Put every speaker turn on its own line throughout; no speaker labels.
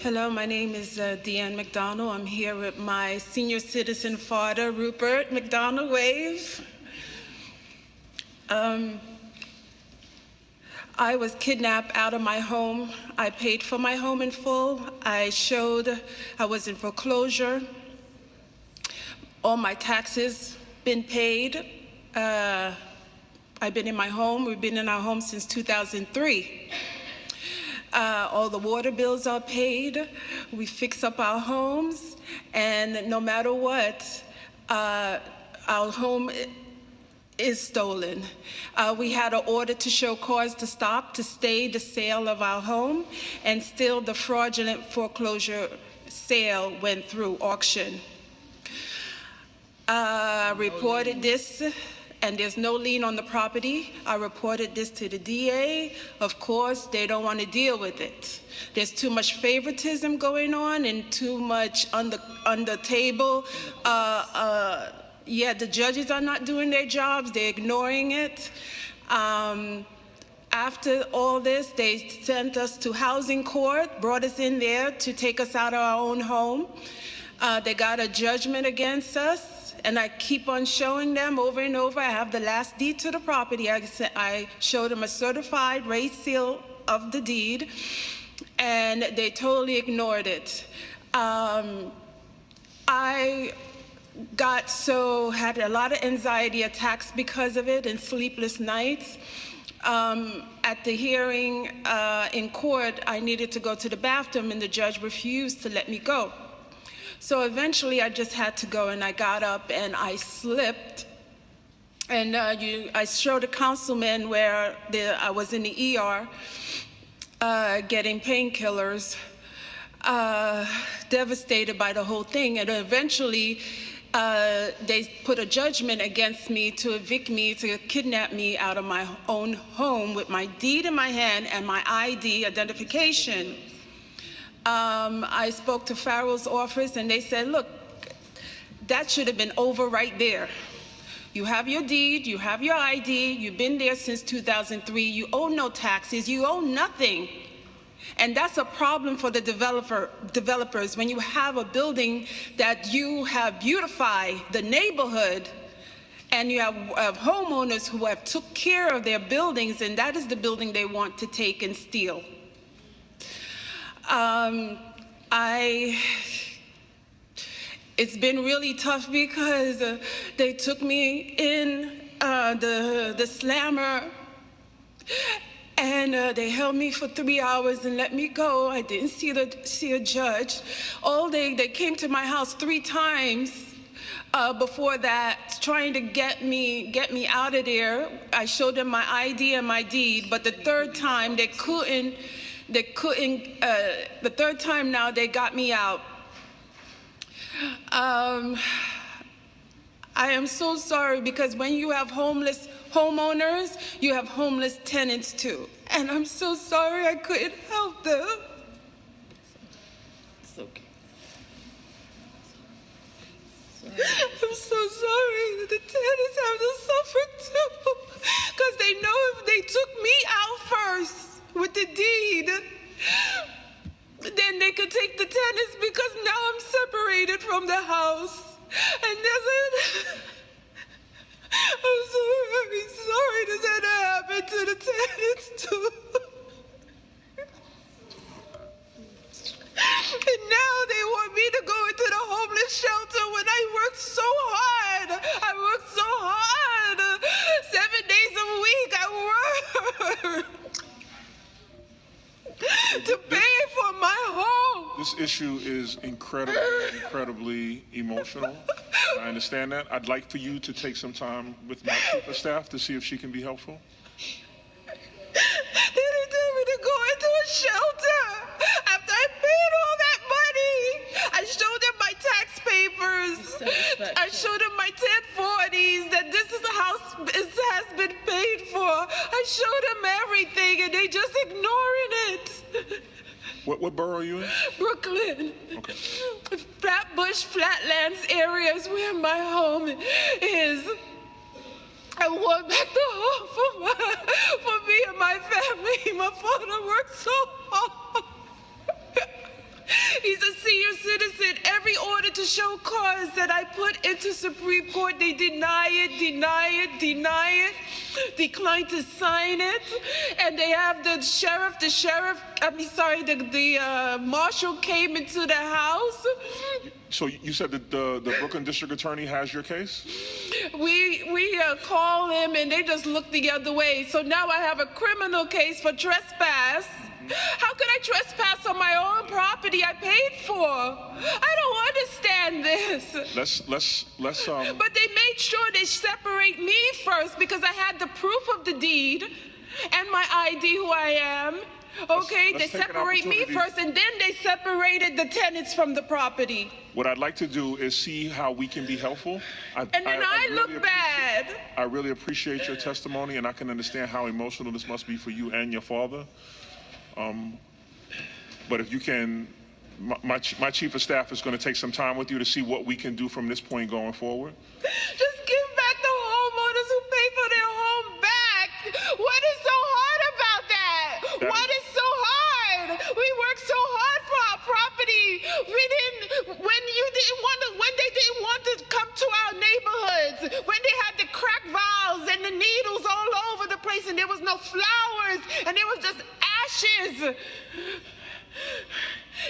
Hello, my name is Deanne McDonald. I'm here with my senior citizen father, Rupert McDonald. Wave. I was kidnapped out of my home. I paid for my home in full. I was in foreclosure. All my taxes been paid. I've been in my home. We've been in our home since 2003. All the water bills are paid. We fix up our homes, and no matter what, our home is stolen. We had an order to show cause to stop, to stay the sale of our home, and still the fraudulent foreclosure sale went through auction. Reported this, and there's no lien on the property. I reported this to the DA. Of course, they don't want to deal with it. There's too much favoritism going on and too much on the table. The judges are not doing their jobs. They're ignoring it. After all this, they sent us to housing court, brought us in there to take us out of our own home. They got a judgment against us. And I keep on showing them over and over. I have the last deed to the property. I showed them a certified raised seal of the deed, and they totally ignored it. I had a lot of anxiety attacks because of it and sleepless nights. At the hearing in court, I needed to go to the bathroom, and the judge refused to let me go. So eventually I just had to go, and I got up and I slipped. And I showed a councilman where I was in the ER getting painkillers, devastated by the whole thing. And eventually they put a judgment against me to evict me, to kidnap me out of my own home with my deed in my hand and my ID identification. I spoke to Farrell's office, and they said, look, that should have been over right there. You have your deed, you have your ID, you've been there since 2003, you owe no taxes, you owe nothing. And that's a problem for the developers when you have a building that you have beautified the neighborhood, and you have homeowners who have took care of their buildings, and that is the building they want to take and steal. It's been really tough because they took me in the slammer, and they held me for 3 hours and let me go. I didn't see a judge. They came to my house 3 times before that, trying to get me out of there. I showed them my ID and my deed, but the third time they couldn't. The third time now they got me out. I am so sorry, because when you have homeless homeowners, you have homeless tenants too. And I'm so sorry I couldn't help them. It's okay. I'm so sorry that the tenants have to suffer too, because they know if they took me out first with the deed, then they could take the tenants, because now I'm separated from the house. And I'm so very sorry that happened to the tenants too. And now they want me to go into the homeless shelter when I worked so hard. I worked so hard. 7 days a week I worked to pay for my home.
This issue is incredibly emotional. I understand that. I'd like for you to take some time with my chief of staff to see if she can be helpful.
They didn't tell me to go into a shelter after I paid all that money. I showed them my tax papers. I showed them my 1040s, that this is the house has been paid for. I showed them everything, and they just ignoring it.
What borough are you in?
Brooklyn.
Okay.
Flatbush, Flatlands area is where my home is. I want back the home for me and my family. My father worked so hard. He's a senior citizen. Every order to show cause that I put into Supreme Court, they deny it, decline to sign it, and they have the marshal came into the house.
So you said that the Brooklyn District Attorney has your case?
We call him and they just look the other way. So now I have a criminal case for trespass. How could I trespass on my own property I paid for? I don't understand this.
Let's
But they made sure they separate me first because I had the proof of the deed and my ID who I am. Okay,
let's
they
take an
separate me first and then they separated the tenants from the property.
What I'd like to do is see how we can be helpful.
And then I look bad.
I really appreciate your testimony, and I can understand how emotional this must be for you and your father. But if you can, my chief of staff is going to take some time with you to see what we can do from this point going forward.
Just give back the homeowners who pay for their home back. What is so hard about that? What is so hard? We worked so hard for our property. When they didn't want to come to our neighborhoods, when they had the crack valves and the needles all over the place and there was no flowers and there was just ashes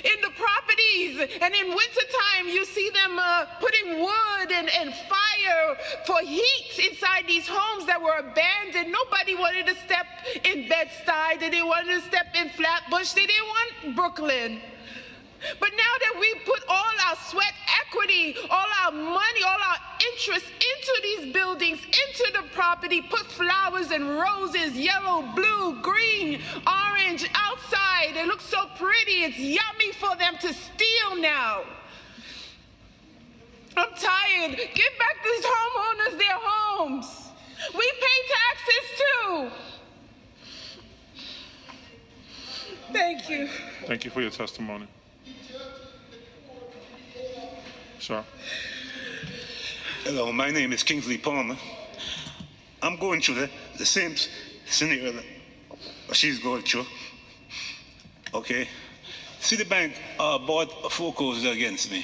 in the properties, and in wintertime you see them putting wood and fire for heat inside these homes that were abandoned. Nobody wanted to step in Bed-Stuy. They didn't want to step in Flatbush. They didn't want Brooklyn. But now that we put all our sweat equity, all our money, all our interest into these buildings, into the property, put flowers and roses, yellow, blue, green, orange, outside. It looks so pretty. It's yummy for them to steal now. I'm tired. Give back these homeowners their homes. We pay taxes too. Thank you.
Thank you for your testimony. Sir.
Hello, my name is Kingsley Palmer. I'm going through the same scenario that she's going through. Okay. Citibank bought a foreclosure against me.